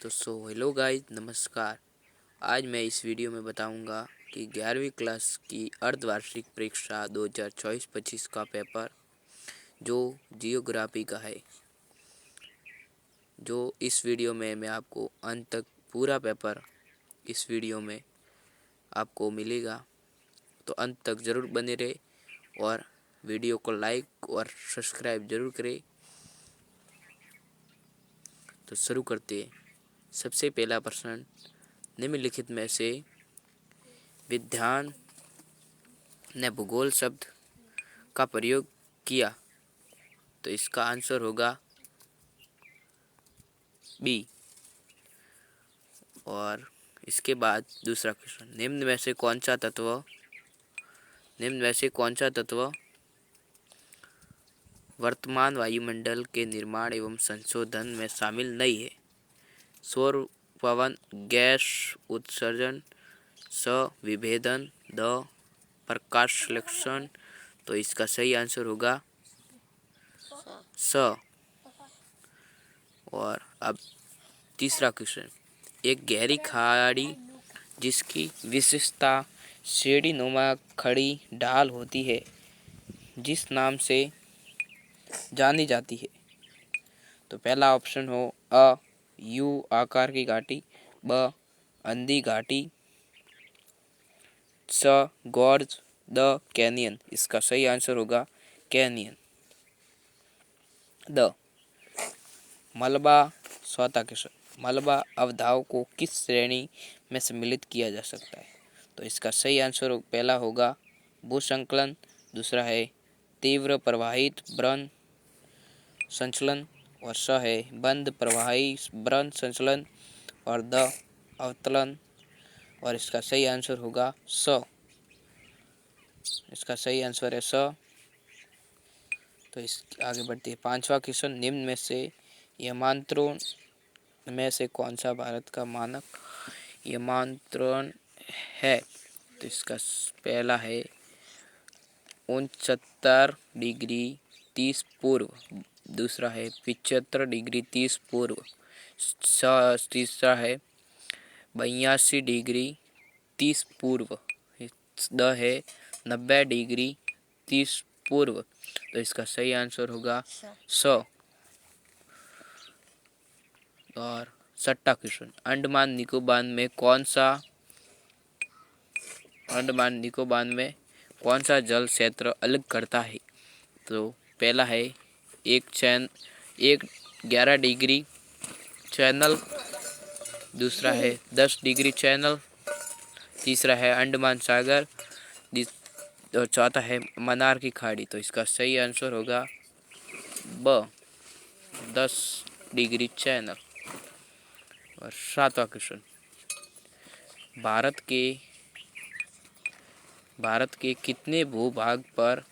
तो hello guys, नमस्कार। आज मैं इस वीडियो में बताऊंगा कि 11वीं क्लास की अर्धवार्षिक परीक्षा 2024-25 का पेपर जो जियोग्राफी का है, जो इस वीडियो में मैं आपको अंत तक पूरा पेपर इस वीडियो में आपको मिलेगा। तो अंत तक ज़रूर बने रहे और वीडियो को लाइक और सब्सक्राइब ज़रूर करें। तो शुरू करते हैं। सबसे पहला प्रश्न, निम्नलिखित में से विद्वान ने भूगोल शब्द का प्रयोग किया? तो इसका आंसर होगा बी। और इसके बाद दूसरा क्वेश्चन, निम्न में से कौन सा तत्व वर्तमान वायुमंडल के निर्माण एवं संशोधन में शामिल नहीं है? सौर, पवन, गैस उत्सर्जन, विभेदन, द प्रकाश संश्लेषण। तो इसका सही आंसर होगा स। और अब तीसरा क्वेश्चन, एक गहरी खाड़ी जिसकी विशेषता सीढ़ीनुमा खड़ी ढाल होती है, जिस नाम से जानी जाती है? तो पहला ऑप्शन हो अ यू आकार की घाटी, ब अंधी घाटी, स गॉर्ज, द कैनियन। इसका सही आंसर होगा कैनियन, द। मलबा, चौथा क्वेश्चन, मलबा अवधाव को किस श्रेणी में सम्मिलित किया जा सकता है? तो इसका सही आंसर पहला होगा भूसंकलन, दूसरा है तीव्र प्रवाहित ब्रन संचलन, और स है बंद प्रवाही ब्रन संचलन, और द अवतलन। और इसका सही आंसर होगा स। इसका सही आंसर है स। तो इस आगे बढ़ते हैं। पांचवा क्वेश्चन, निम्न में से यमांत्रों में से कौन सा भारत का मानक यमांत्रण है? तो इसका पहला है 69 डिग्री 30 पूर्व, दूसरा है 75 डिग्री 30 पूर्व, तीसरा है 82 डिग्री 30 पूर्व, द है 90 डिग्री 30 पूर्व। तो इसका सही आंसर होगा स। और छठा क्वेश्चन, अंडमान निकोबार में कौन सा जल क्षेत्र अलग करता है? तो पहला है 11 डिग्री चैनल, दूसरा है 10 डिग्री चैनल, तीसरा है अंडमान सागर, और चौथा है मन्नार की खाड़ी। तो इसका सही आंसर होगा ब 10 डिग्री चैनल। और सातवां क्वेश्चन, भारत के कितने भूभाग पर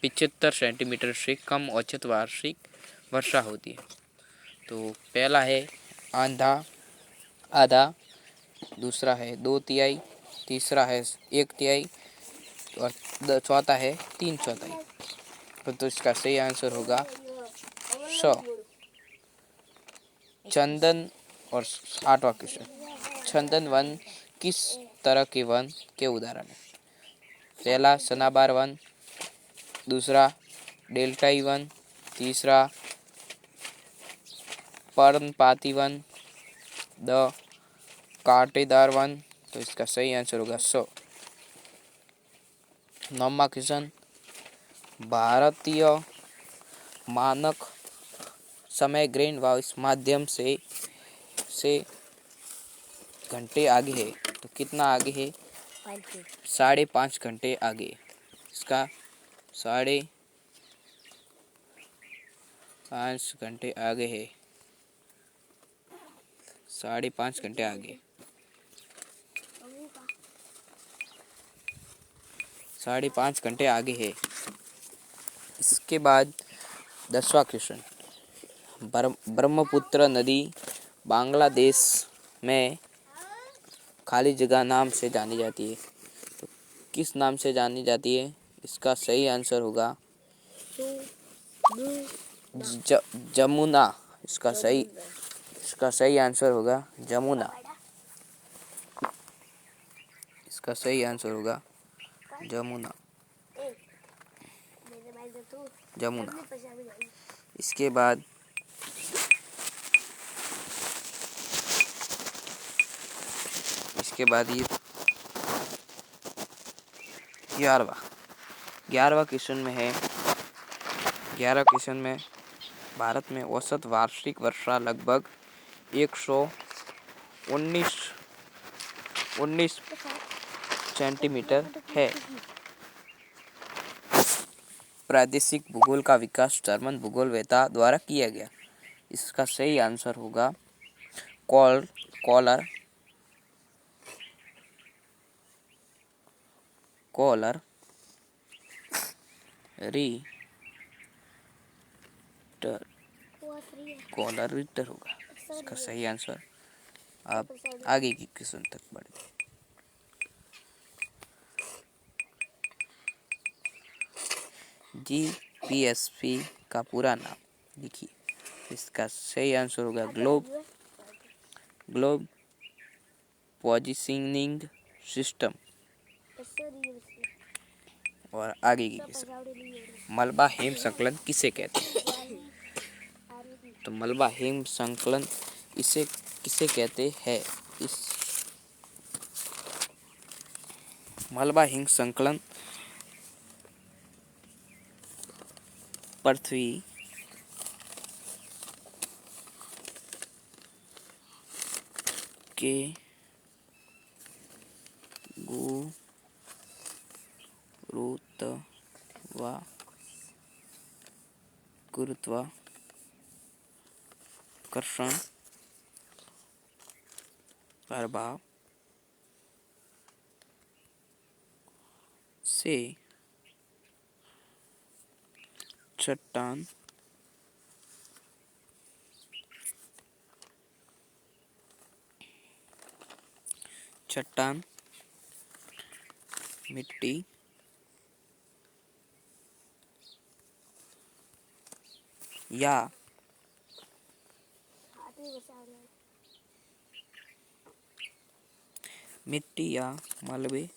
75 सेंटीमीटर से कम औसत वार्षिक वर्षा होती है? तो पहला है आधा, दूसरा है 2/3, तीसरा है 1/3, और चौथा है 3/4। तो इसका सही आंसर होगा स। चंदन। और आठवां क्वेश्चन, चंदन वन किस तरह के वन के उदाहरण है? पहला सनाबार वन, दूसरा डेल्टाई वन, तीसरा पर्णपाती वन, द कांटेदार वन। तो इसका सही आंसर होगा स। नौवां क्वेश्चन, भारतीय मानक समय ग्रीन हाउस माध्यम से घंटे आगे है। तो कितना आगे है? 5.5 घंटे आगे। इसका 5.5 घंटे आगे है, 5.5 घंटे आगे, 5.5 घंटे आगे है। इसके बाद 10वां क्वेश्चन, ब्रह्मपुत्र नदी बांग्लादेश में खाली जगह नाम से जानी जाती है। तो किस नाम से जानी जाती है? इसका सही आंसर होगा जमुना। इसका इसका सही आंसर होगा जमुना। इसका सही आंसर होगा जमुना। जमुना। इसके बाद ये 11वां क्वेश्चन में है। 11 क्वेश्चन में भारत में औसत वार्षिक वर्षा लगभग 119 सेंटीमीटर है। प्रादेशिक भूगोल का विकास जर्मन भूगोलवेत्ता द्वारा किया गया। इसका सही आंसर होगा कॉलर रिटर होगा इसका सही आंसर। आप आगे की क्वेश्चन तक बढ़े। GPSP का पूरा नाम लिखिए। इसका सही आंसर होगा ग्लोब पोजिशनिंग सिस्टम। और आगे की क्वेश्चन, मलबा हिम संकलन किसे कहते हैं? तो मलबा हिम संकलन इसे किसे कहते हैं? इस मलबा हिम संकलन पृथ्वी के गुरुत्वाकर्षण प्रभाव से चट्टान मिट्टी या मलबे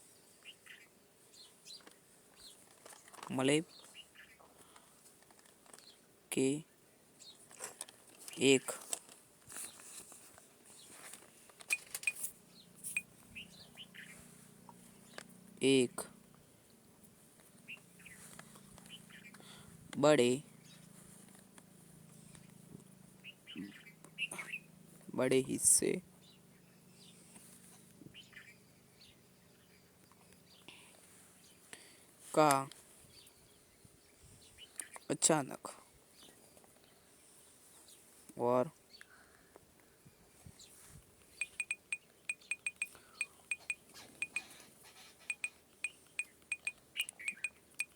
के एक बड़े हिस्से का अचानक और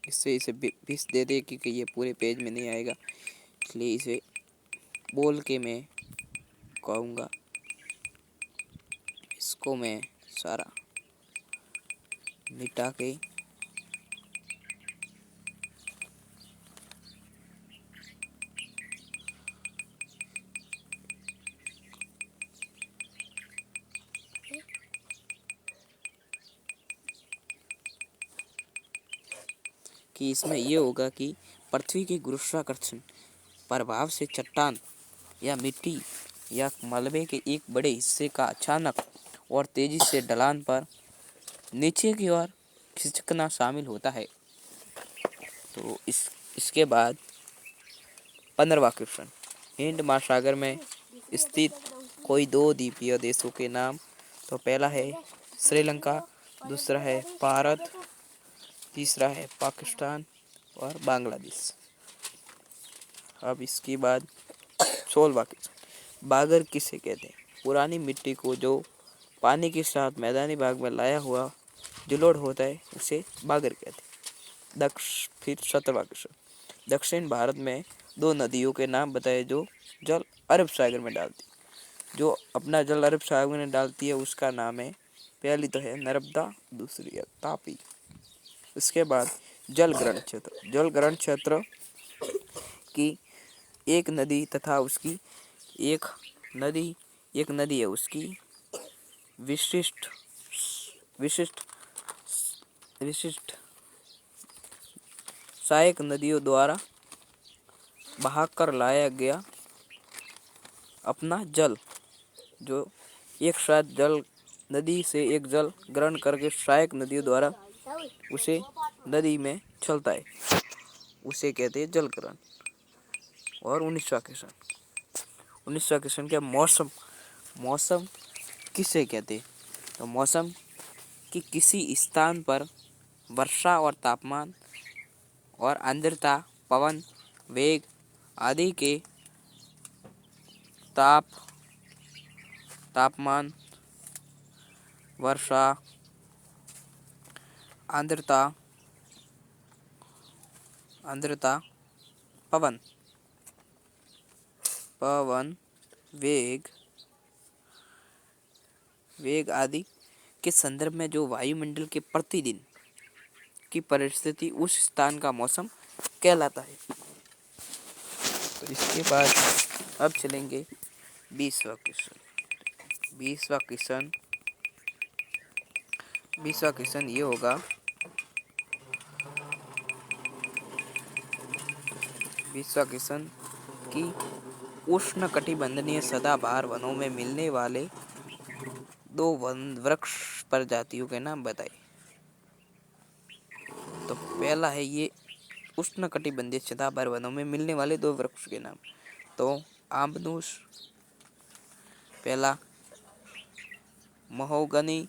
इसे 20 दे दे क्योंकि ये पूरे पेज में नहीं आएगा, इसलिए इसे बोल के मैं कहूँगा। इसको मैं सारा मिटा के कि इसमें ये होगा कि पृथ्वी के गुरुत्वाकर्षण प्रभाव से चट्टान या मिट्टी या मलबे के एक बड़े हिस्से का अचानक और तेजी से ढलान पर नीचे की ओर खिसकना शामिल होता है। तो इसके बाद 15वां क्वेश्चन, हिंद महासागर में स्थित कोई 2 द्वीपीय देशों के नाम। तो पहला है श्रीलंका, दूसरा है भारत, तीसरा है पाकिस्तान और बांग्लादेश। अब इसके बाद 16वां क्वेश्चन, बागर किसे कहते हैं? पुरानी मिट्टी को जो पानी के साथ मैदानी भाग में लाया हुआ जलोढ़ होता है उसे बागर कहते हैं। फिर 17वां क्वेश्चन, दक्षिण भारत में 2 नदियों के नाम बताए जो जल अरब सागर में डालती है। जो अपना जल अरब सागर में डालती है उसका नाम है, पहली तो है नर्मदा, दूसरी है तापी। उसके बाद जल ग्रहण क्षेत्र की एक नदी तथा उसकी एक नदी एक नदी है, उसकी विशिष्ट विशिष्ट विशिष्ट सहायक नदियों द्वारा बहाकर लाया गया अपना जल, जो एक साथ जल नदी से एक जल ग्रहण करके सहायक नदियों द्वारा उसे नदी में चलता है, उसे कहते हैं जल ग्रहण। और 19वां क्वेश्चन क्या, मौसम मौसम किसे कहते हैं? तो मौसम कि किसी स्थान पर वर्षा और तापमान और आर्द्रता, पवन वेग आदि के तापमान, वर्षा, आर्द्रता, पवन वेग आदि के संदर्भ में जो वायुमंडल के प्रतिदिन की परिस्थिति उस स्थान का मौसम कहलाता है। तो इसके बाद अब चलेंगे 20वां क्वेश्चन। 20वां क्वेश्चन ये होगा, 20वां क्वेश्चन कि उष्णकटिबंधीय सदाबहार वनों में मिलने वाले दो वन वृक्ष प्रजातियों के नाम बताइए। तो पहला है ये उष्णकटिबंधीय सदाबहार वनों में मिलने वाले दो वृक्ष के नाम, तो आमनूस पहला, महोगनी,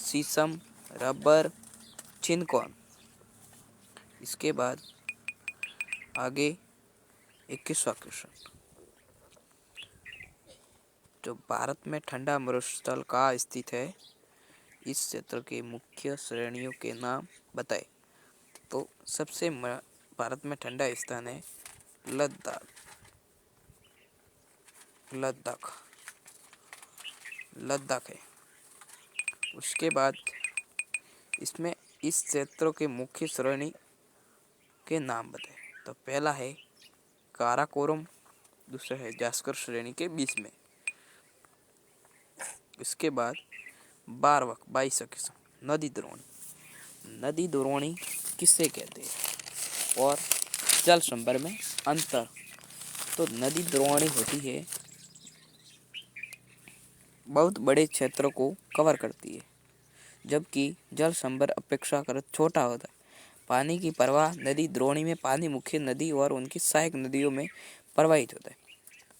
शीशम, रबर, चिनकॉन। इसके बाद आगे 21वां क्वेश्चन, जो भारत में ठंडा मरुस्थल कहाँ स्थित है, इस क्षेत्र के मुख्य श्रेणियों के नाम बताएं। तो सबसे भारत में ठंडा स्थान है लद्दाख है। उसके बाद इसमें इस क्षेत्रों के मुख्य श्रेणी के नाम बताएं। तो पहला है काराकोरम, दूसरा है जास्कर श्रेणी के बीच में। इसके बाद 22वां क्वेश्चन, नदी द्रोणी किससे कहते हैं और जल संभर में अंतर। तो नदी द्रोणी होती है, बहुत बड़े क्षेत्र को कवर करती है, जबकि जल संभर अपेक्षाकृत छोटा होता है। पानी की प्रवाह नदी द्रोणी में पानी मुख्य नदी और उनकी सहायक नदियों में प्रवाहित होता है,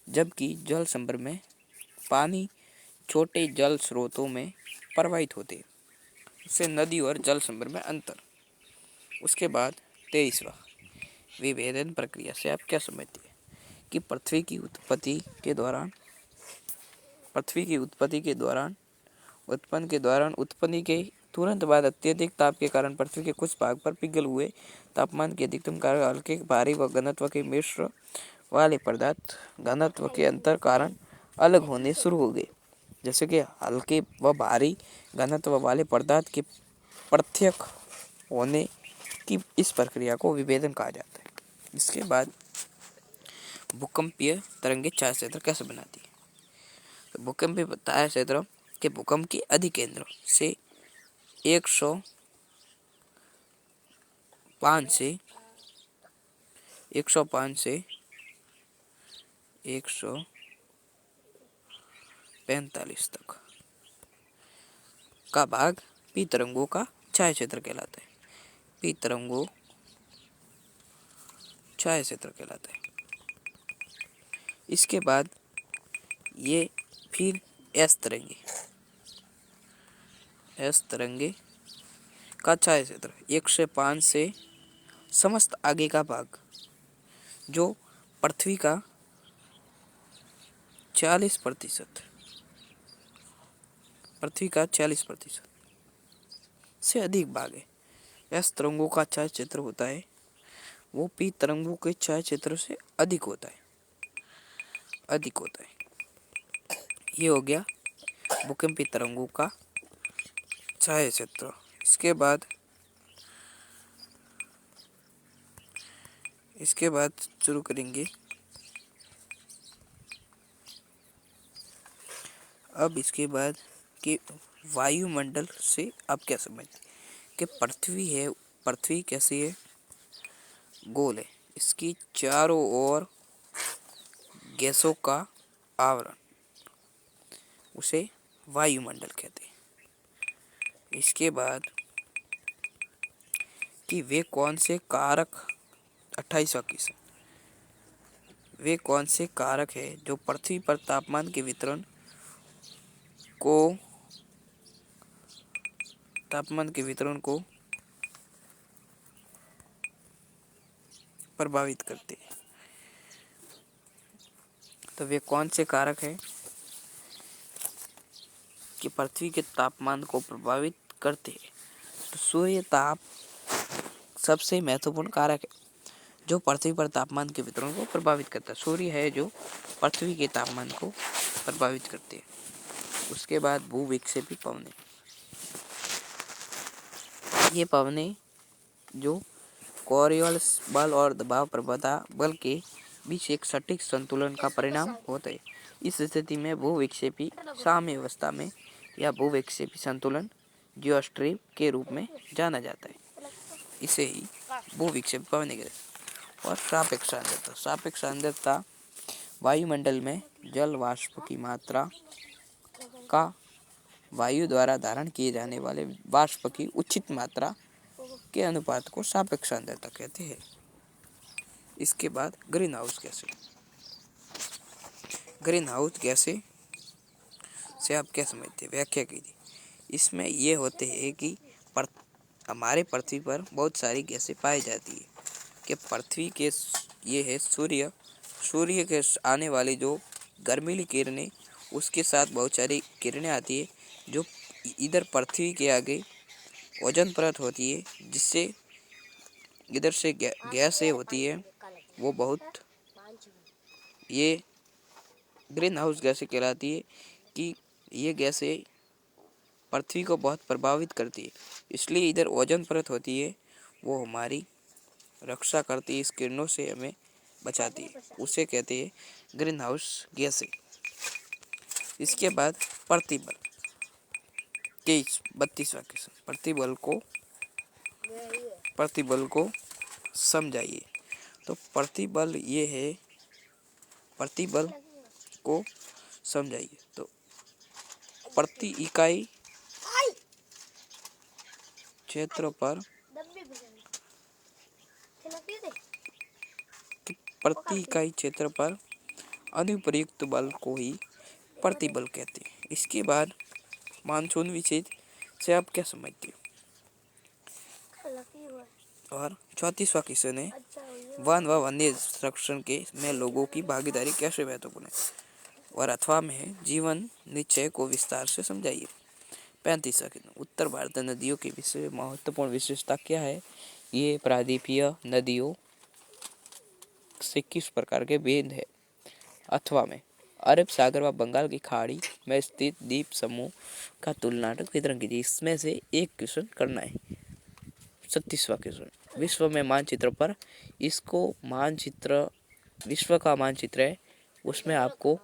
जबकि जल संभर में पानी छोटे जल स्रोतों में प्रवाहित होते हैं। उससे नदी और जल संभर में अंतर। उसके बाद 23वां, विभेदन प्रक्रिया से आप क्या समझते हैं कि पृथ्वी की उत्पत्ति के दौरान उत्पत्ति के तुरंत बाद अत्यधिक ताप के कारण पृथ्वी के कुछ भाग पर पिघल हुए तापमान के अधिकतम कारण हल्के, भारी व घनत्व के मिश्र वाले पदार्थ घनत्व के अंतर कारण अलग होने शुरू हो गए। जैसे कि हल्के व भारी घनत्व वाले पदार्थ के पृथक होने की इस प्रक्रिया को विभेदन कहा जाता है। इसके बाद भूकंपीय तरंगे छायाक्षेत्र कैसे बनाती है। तो भूकंपीय छायाक्षेत्र के भूकंप के अधिकेंद्र से 105 से 145 तक का भाग पी तरंगों का छाया क्षेत्र कहलाता है। पी तरंगों छाया क्षेत्र कहलाता है। इसके बाद ये फिर एस तरंगे का छाया क्षेत्र 105 से समस्त आगे का भाग, जो पृथ्वी का 40% से अधिक भाग है। एस तरंगों का छाया क्षेत्र होता है, वो पी तरंगों के छाया क्षेत्र से अधिक होता है। ये हो गया भूकंपीय तरंगों का छाया क्षेत्र। इसके बाद शुरू करेंगे अब इसके बाद कि वायुमंडल से आप क्या समझते कि पृथ्वी है, पृथ्वी कैसी है, गोल है, इसकी चारों ओर गैसों का आवरण, उसे वायुमंडल कहते हैं। इसके बाद कि वे कौन से कारक, 28वां क्वेश्चन, वे कौन से कारक है जो पृथ्वी पर को तापमान के वितरण को प्रभावित करते हैं। तो वे कौन से कारक है कि पृथ्वी के तापमान को प्रभावित करते हैं। तो सूर्य ताप सबसे महत्वपूर्ण कारक है जो पृथ्वी पर तापमान के वितरण को प्रभावित करता है। सूर्य है जो पृथ्वी के तापमान को प्रभावित करते हैं। उसके बाद भूविक्षेपी पवनें, ये पवनें जो कोरियोलिस बल और दबाव प्रवणता बल के बीच एक सटीक संतुलन का परिणाम होता है। इस स्थिति में भूविक्षेपी साम्यावस्था में या भूविक्षेपी संतुलन जियोस्ट्रीम के रूप में जाना जाता है। इसे ही भूविक्षेपी पवनें कहते हैं। और सापेक्ष आर्द्रता, सापेक्ष आर्द्रता वायुमंडल में जल वाष्प की मात्रा का वायु द्वारा धारण किए जाने वाले वाष्प की उचित मात्रा के अनुपात को सापेक्ष आर्द्रता कहते हैं। इसके बाद ग्रीन हाउस गैसें, ग्रीन हाउस गैसें से आप क्या समझते हैं, व्याख्या कीजिए। इसमें ये होते हैं कि हमारे पृथ्वी पर बहुत सारी गैसें पाई जाती है कि पृथ्वी के ये है सूर्य के आने वाली जो गर्मीली किरणें, उसके साथ बहुत सारी किरणें आती है जो इधर पृथ्वी के आगे ओजोन परत होती है, जिससे इधर से गैसें होती है वो बहुत, ये ग्रीन हाउस गैसें कहलाती है कि ये गैसें पृथ्वी को बहुत प्रभावित करती है। इसलिए इधर ओजोन परत होती है वो हमारी रक्षा करती है, इस किरणों से हमें बचाती है, उसे कहते हैं ग्रीन हाउस गैसें। इसके बाद प्रतिबल, 32वां क्वेश्चन, प्रतिबल को समझाइए। तो प्रतिबल ये है, प्रतिबल को समझाइए। तो प्रति इकाई क्षेत्र पर, प्रति इकाई क्षेत्र पर अनुप्रयुक्त बल को ही प्रतिबल कहते हैं। इसके बाद मानसून विशेष से आप क्या समझते हो। और 34वां क्वेश्चन है, वन व वन्य संरक्षण के में लोगों की भागीदारी कैसे महत्वपूर्ण है। और अथवा में जीवन निश्चय को विस्तार से समझाइए। 35वां क्वेश्चन, उत्तर भारत नदियों के विषय महत्वपूर्ण विशेषता क्या है। ये प्रायद्वीपीय नदियों से किस प्रकार के भेद है। अथवा में अरब सागर व बंगाल की खाड़ी में स्थित द्वीप समूह का तुलनात्मक वितरण कीजिए। इसमें से एक क्वेश्चन करना है। 36वां क्वेश्चन, विश्व में मानचित्र पर, इसको मानचित्र, विश्व का मानचित्र है, उसमें आपको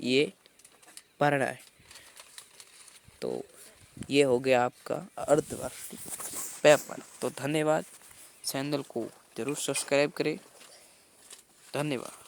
ये पढ़ना है। तो ये हो गया आपका अर्धवार्षिक पेपर। तो धन्यवाद, चैनल को जरूर सब्सक्राइब करें। धन्यवाद।